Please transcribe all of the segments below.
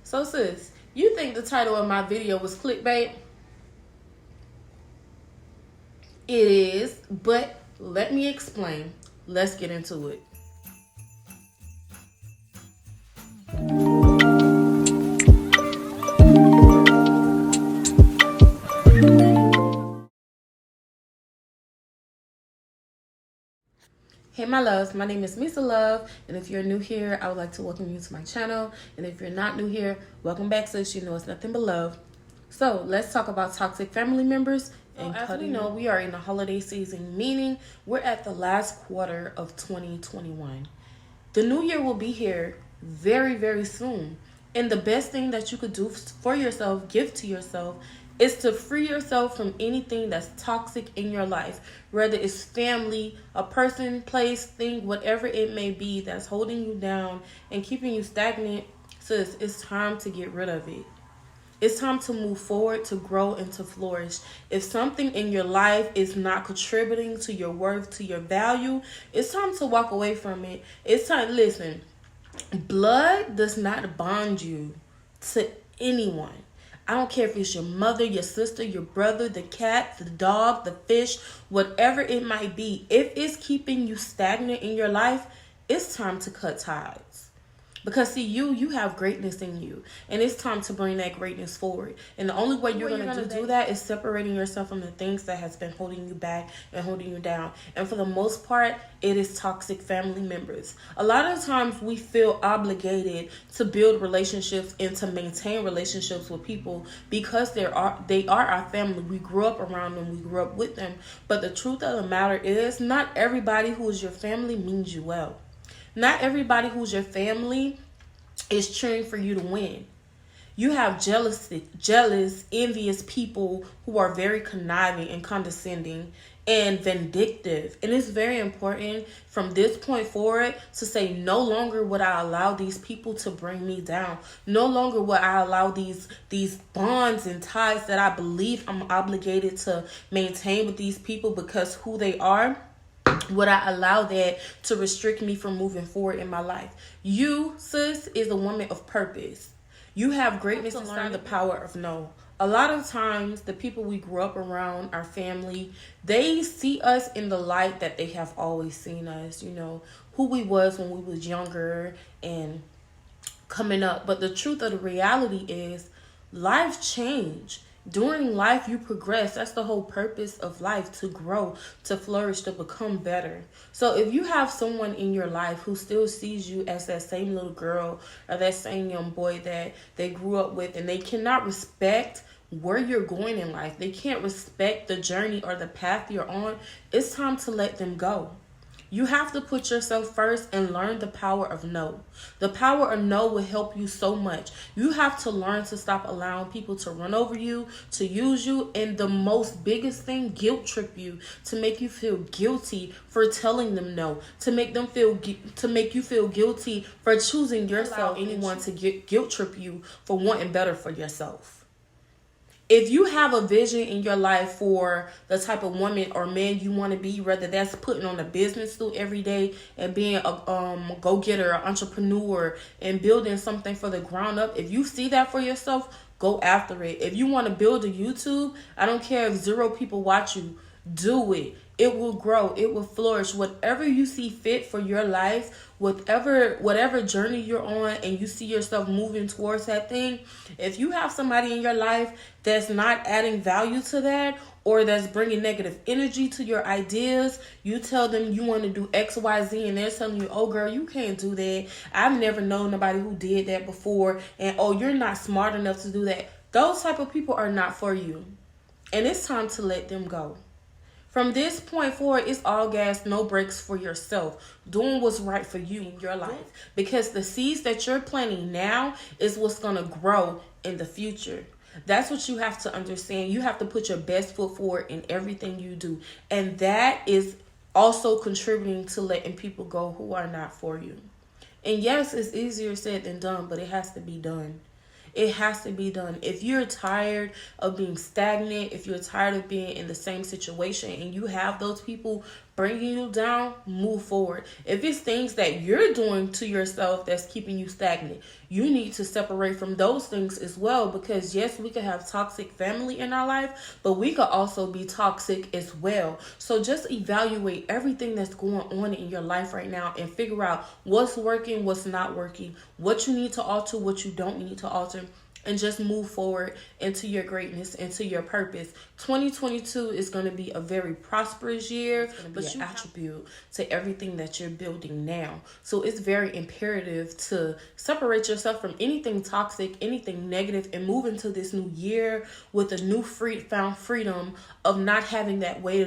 So sis, you think the title of my video was clickbait? It is, but let me explain. Let's get into it. Hey my loves, my name is Misa Love, and if you're new here, I would like to welcome you to my channel. And if you're not new here, welcome back, sis. You know it's nothing but love. So let's talk about toxic family members. And as we know, we are in the holiday season, meaning we're at the last quarter of 2021. The new year will be here very, very soon. And the best thing that you could do for yourself, give to yourself, is to free yourself from anything that's toxic in your life. Whether it's family, a person, place, thing, whatever it may be that's holding you down and keeping you stagnant. Sis, it's time to get rid of it. It's time to move forward, to grow, and to flourish. If something in your life is not contributing to your worth, to your value, it's time to walk away from it. It's time, listen, blood does not bond you to anyone. I don't care if it's your mother, your sister, your brother, the cat, the dog, the fish, whatever it might be. If it's keeping you stagnant in your life, it's time to cut ties. Because see, you have greatness in you, and it's time to bring that greatness forward. And the only way you're going to do that is separating yourself from the things that has been holding you back and holding you down. And for the most part, it is toxic family members. A lot of times we feel obligated to build relationships and to maintain relationships with people because they are our family. We grew up around them, we grew up with them. But the truth of the matter is, not everybody who is your family means you well. Not everybody who's your family is cheering for you to win. You have jealous, envious people who are very conniving and condescending and vindictive. And it's very important from this point forward to say, no longer would I allow these people to bring me down. No longer would I allow these bonds and ties that I believe I'm obligated to maintain with these people because who they are. Would I allow that to restrict me from moving forward in my life? You, sis, is a woman of purpose. You have greatness to learn the power of no. A lot of times, the people we grew up around, our family, they see us in the light that they have always seen us, you know, who we was when we was younger and coming up. But the truth of the reality is life changed. During life, you progress. That's the whole purpose of life, to grow, to flourish, to become better. So if you have someone in your life who still sees you as that same little girl or that same young boy that they grew up with, and they cannot respect where you're going in life, they can't respect the journey or the path you're on, it's time to let them go. You have to put yourself first and learn the power of no. The power of no will help you so much. You have to learn to stop allowing people to run over you, to use you, and the most biggest thing, guilt trip you, to make you feel guilty for telling them no, to make you feel guilty for choosing yourself. Anyone to guilt trip you for wanting better for yourself. If you have a vision in your life for the type of woman or man you want to be, whether that's putting on a business suit every day and being a go-getter, an entrepreneur, and building something for the ground up, if you see that for yourself, go after it. If you want to build a YouTube, I don't care if 0 people watch you, do it. It will grow. It will flourish. Whatever you see fit for your life, whatever journey you're on and you see yourself moving towards that thing, if you have somebody in your life that's not adding value to that or that's bringing negative energy to your ideas, you tell them you want to do X, Y, Z, and they're telling you, oh girl, you can't do that. I've never known nobody who did that before. And oh, you're not smart enough to do that. Those type of people are not for you. And it's time to let them go. From this point forward, it's all gas, no brakes for yourself. Doing what's right for you in your life. Because the seeds that you're planting now is what's going to grow in the future. That's what you have to understand. You have to put your best foot forward in everything you do. And that is also contributing to letting people go who are not for you. And yes, it's easier said than done, but it has to be done. It has to be done. If you're tired of being stagnant, if you're tired of being in the same situation and you have those people, bringing you down, move forward. If it's things that you're doing to yourself that's keeping you stagnant, you need to separate from those things as well, because yes, we could have toxic family in our life, but we could also be toxic as well. So just evaluate everything that's going on in your life right now and figure out what's working, what's not working, what you need to alter, what you don't need to alter, and just move forward into your greatness, into your purpose. 2022 is going to be a very prosperous year, but you attribute to everything that you're building now. So it's very imperative to separate yourself from anything toxic, anything negative, and move into this new year with a new found freedom of not having that weight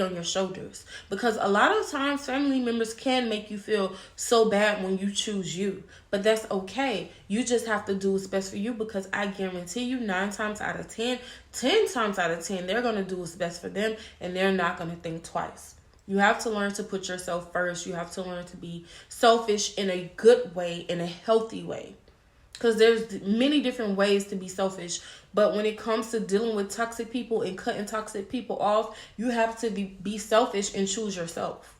on your shoulders. Because a lot of times family members can make you feel so bad when you choose you, but that's okay. You just have to do what's best for you, because I guarantee you 9 times out of 10, 10 times out of 10, they're going to do what's best for them, and they're not going to think twice. You have to learn to put yourself first. You have to learn to be selfish in a good way, in a healthy way. Because there's many different ways to be selfish. But when it comes to dealing with toxic people and cutting toxic people off, you have to be selfish and choose yourself.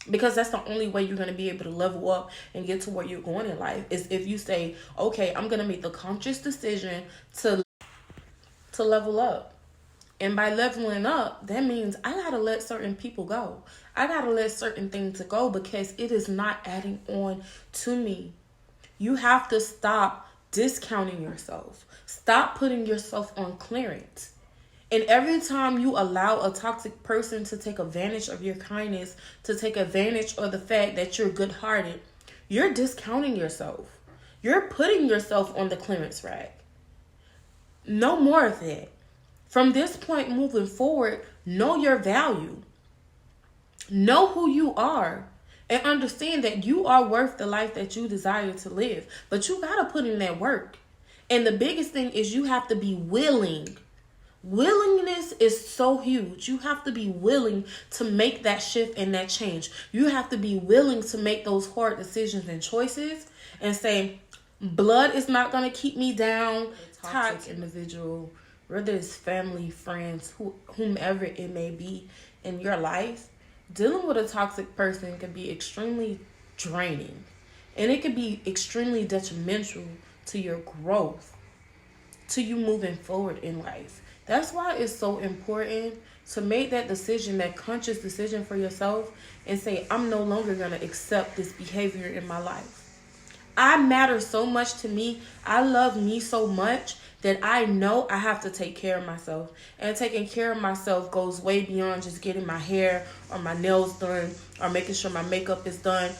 Because that's the only way you're going to be able to level up and get to where you're going in life, is if you say, okay, I'm going to make the conscious decision to level up. And by leveling up, that means I got to let certain people go. I got to let certain things go, because it is not adding on to me. You have to stop discounting yourself. Stop putting yourself on clearance. And every time you allow a toxic person to take advantage of your kindness, to take advantage of the fact that you're good-hearted, you're discounting yourself. You're putting yourself on the clearance rack. No more of that. From this point moving forward, know your value. Know who you are. And understand that you are worth the life that you desire to live. But you got to put in that work. And the biggest thing is you have to be willing. Willingness is so huge. You have to be willing to make that shift and that change. You have to be willing to make those hard decisions and choices and say, blood is not going to keep me down. Toxic individual, whether it's family, friends, whomever it may be in your life, dealing with a toxic person can be extremely draining, and it can be extremely detrimental to your growth, to you moving forward in life. That's why it's so important to make that decision, that conscious decision for yourself, and say, I'm no longer going to accept this behavior in my life. I matter so much to me. I love me so much that I know I have to take care of myself. And taking care of myself goes way beyond just getting my hair or my nails done or making sure my makeup is done.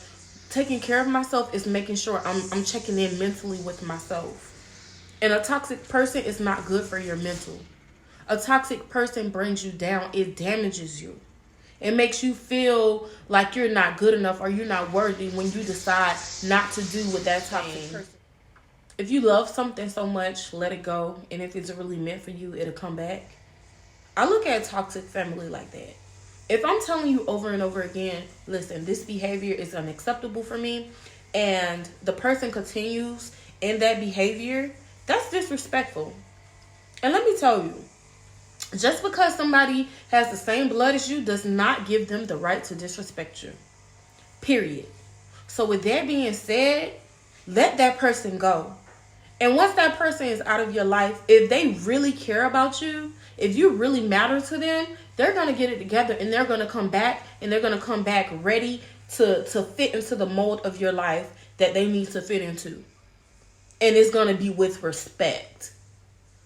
Taking care of myself is making sure I'm checking in mentally with myself. And a toxic person is not good for your mental. A toxic person brings you down. It damages you. It makes you feel like you're not good enough or you're not worthy when you decide not to do with that toxic person. If you love something so much, let it go. And if it's really meant for you, it'll come back. I look at toxic family like that. If I'm telling you over and over again, listen, this behavior is unacceptable for me, and the person continues in that behavior, that's disrespectful. And let me tell you, just because somebody has the same blood as you does not give them the right to disrespect you. Period. So with that being said, let that person go. And once that person is out of your life, if they really care about you, if you really matter to them, they're going to get it together and they're going to come back, and they're going to come back ready to fit into the mold of your life that they need to fit into. And it's going to be with respect.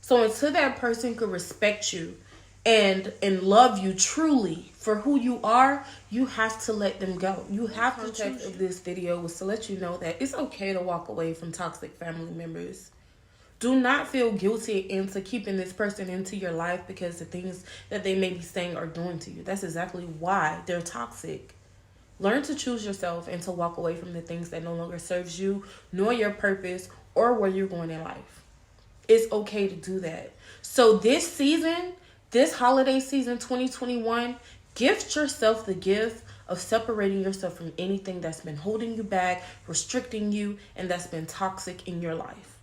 So until that person can respect you and love you truly for who you are, you have to let them go. You have to choose. Of this video was to let you know that it's okay to walk away from toxic family members. Do not feel guilty into keeping this person into your life because the things that they may be saying or doing to you. That's exactly why they're toxic. Learn to choose yourself and to walk away from the things that no longer serves you, nor your purpose, or where you're going in life. It's okay to do that. So this season, this holiday season 2021, gift yourself the gift of separating yourself from anything that's been holding you back, restricting you, and that's been toxic in your life.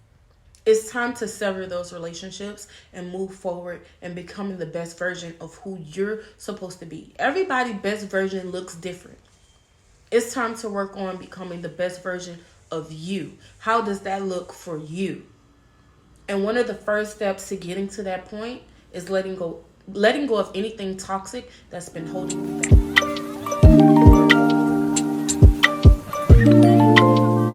It's time to sever those relationships and move forward and becoming the best version of who you're supposed to be. Everybody's best version looks different. It's time to work on becoming the best version of you. How does that look for you? And one of the first steps to getting to that point is letting go of anything toxic that's been holding you back.